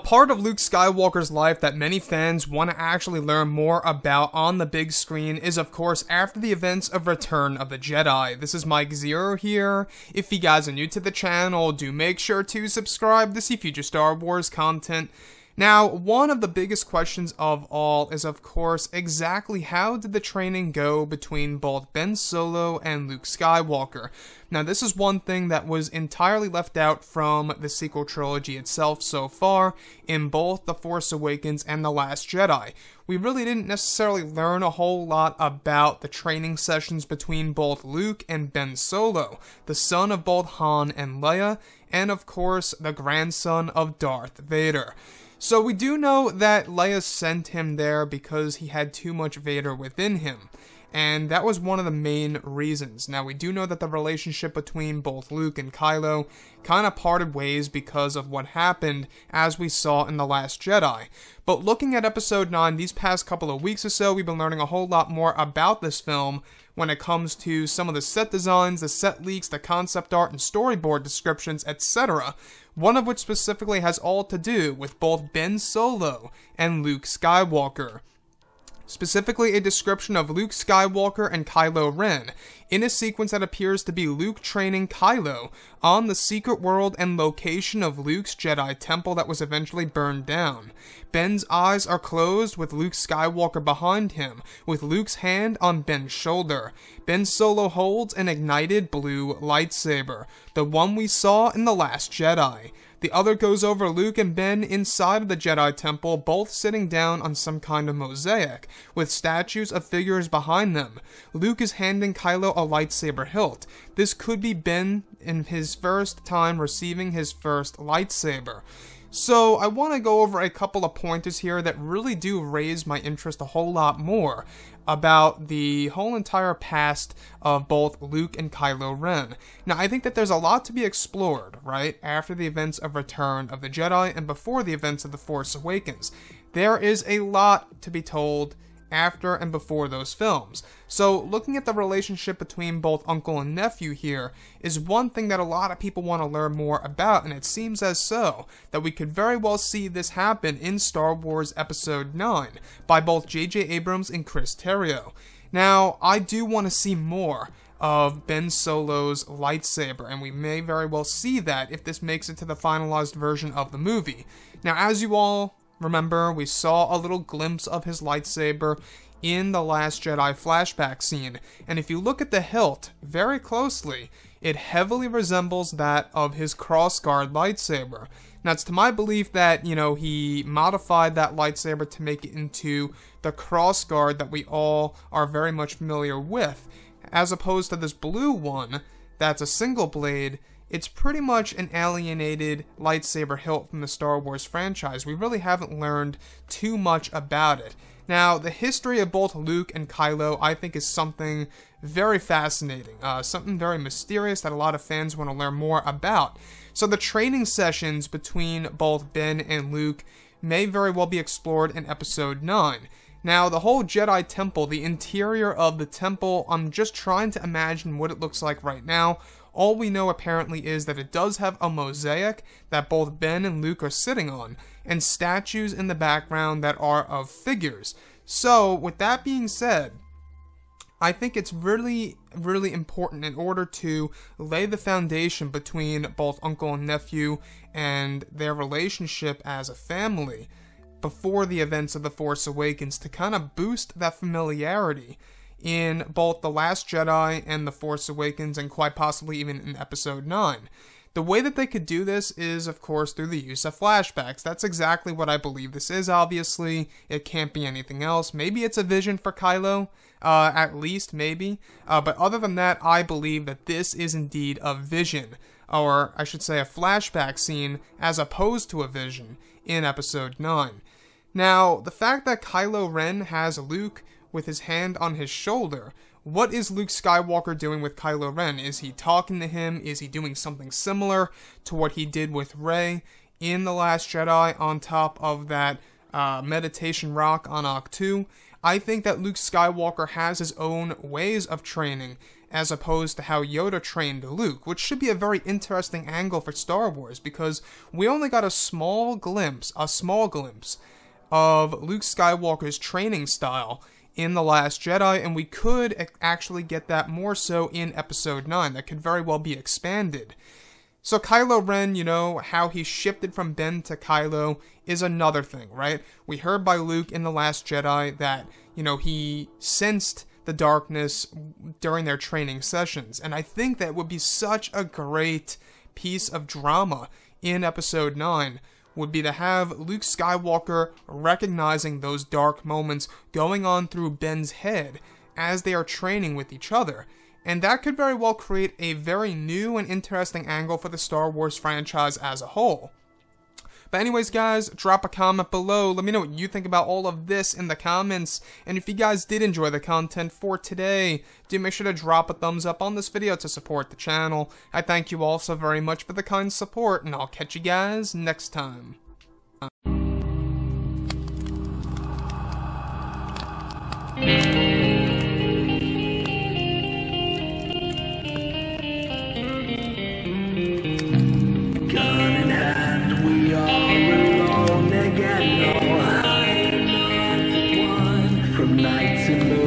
part of Luke Skywalker's life that many fans want to actually learn more about on the big screen is, of course, after the events of Return of the Jedi. This is Mike Zero here. If you guys are new to the channel, do make sure to subscribe to see future Star Wars content. Now, one of the biggest questions of all is, of course, exactly how did the training go between both Ben Solo and Luke Skywalker? Now, this is one thing that was entirely left out from the sequel trilogy itself so far, in both The Force Awakens and The Last Jedi. We really didn't necessarily learn a whole lot about the training sessions between both Luke and Ben Solo, the son of both Han and Leia, and of course, the grandson of Darth Vader. So we do know that Leia sent him there because he had too much Vader within him, and that was one of the main reasons. Now we do know that the relationship between both Luke and Kylo kind of parted ways because of what happened, as we saw in The Last Jedi. But looking at Episode 9 these past couple of weeks or so, we've been learning a whole lot more about this film when it comes to some of the set designs, the set leaks, the concept art and storyboard descriptions, etc. One of which specifically has all to do with both Ben Solo and Luke Skywalker. Specifically a description of Luke Skywalker and Kylo Ren, in a sequence that appears to be Luke training Kylo on the secret world and location of Luke's Jedi temple that was eventually burned down. Ben's eyes are closed with Luke Skywalker behind him, with Luke's hand on Ben's shoulder. Ben Solo holds an ignited blue lightsaber, the one we saw in The Last Jedi. The other goes over Luke and Ben inside of the Jedi Temple, both sitting down on some kind of mosaic, with statues of figures behind them. Luke is handing Kylo a lightsaber hilt. This could be Ben in his first time receiving his first lightsaber. So I want to go over a couple of pointers here that really do raise my interest a whole lot more about the whole entire past of both Luke and Kylo Ren. Now, I think that there's a lot to be explored, right, after the events of Return of the Jedi and before the events of The Force Awakens. There is a lot to be told after and before those films. So looking at the relationship between both uncle and nephew here is one thing that a lot of people want to learn more about, and it seems as so that we could very well see this happen in Star Wars Episode 9 by both J.J. Abrams and Chris Terrio. Now, I do want to see more of Ben Solo's lightsaber, and we may very well see that if this makes it to the finalized version of the movie. Now, as you all remember, we saw a little glimpse of his lightsaber in the Last Jedi flashback scene, and if you look at the hilt very closely, it heavily resembles that of his crossguard lightsaber. Now, it's to my belief that, he modified that lightsaber to make it into the crossguard that we all are very much familiar with, as opposed to this blue one that's a single blade. It's pretty much an alienated lightsaber hilt from the Star Wars franchise. We really haven't learned too much about it. Now, the history of both Luke and Kylo, I think, is something very fascinating, something very mysterious that a lot of fans want to learn more about. So the training sessions between both Ben and Luke may very well be explored in Episode 9. Now, the whole Jedi Temple, the interior of the temple, I'm just trying to imagine what it looks like right now. All we know apparently is that it does have a mosaic that both Ben and Luke are sitting on, and statues in the background that are of figures. So, with that being said, I think it's really, really important in order to lay the foundation between both uncle and nephew and their relationship as a family before the events of The Force Awakens to kind of boost that familiarity in both The Last Jedi and The Force Awakens, and quite possibly even in Episode 9. The way that they could do this is, of course, through the use of flashbacks. That's exactly what I believe this is, obviously. It can't be anything else. Maybe it's a vision for Kylo, at least, maybe. But other than that, I believe that this is indeed a vision, or I should say a flashback scene, as opposed to a vision, in Episode 9. Now, the fact that Kylo Ren has Luke with his hand on his shoulder, what is Luke Skywalker doing with Kylo Ren? Is he talking to him? Is he doing something similar to what he did with Rey in The Last Jedi on top of that meditation rock on Ahch-To? I think that Luke Skywalker has his own ways of training, as opposed to how Yoda trained Luke, which should be a very interesting angle for Star Wars, because we only got a small glimpse of Luke Skywalker's training style in The Last Jedi, and we could actually get that more so in Episode 9. That could very well be expanded. So Kylo Ren, you know, how he shifted from Ben to Kylo is another thing, right? We heard by Luke in The Last Jedi that, you know, he sensed the darkness during their training sessions, and I think that would be such a great piece of drama in Episode 9, would be to have Luke Skywalker recognizing those dark moments going on through Ben's head as they are training with each other. And that could very well create a very new and interesting angle for the Star Wars franchise as a whole. But anyways, guys, drop a comment below. Let me know what you think about all of this in the comments. And if you guys did enjoy the content for today, do make sure to drop a thumbs up on this video to support the channel. I thank you all so very much for the kind support, and I'll catch you guys next time. From night to morning.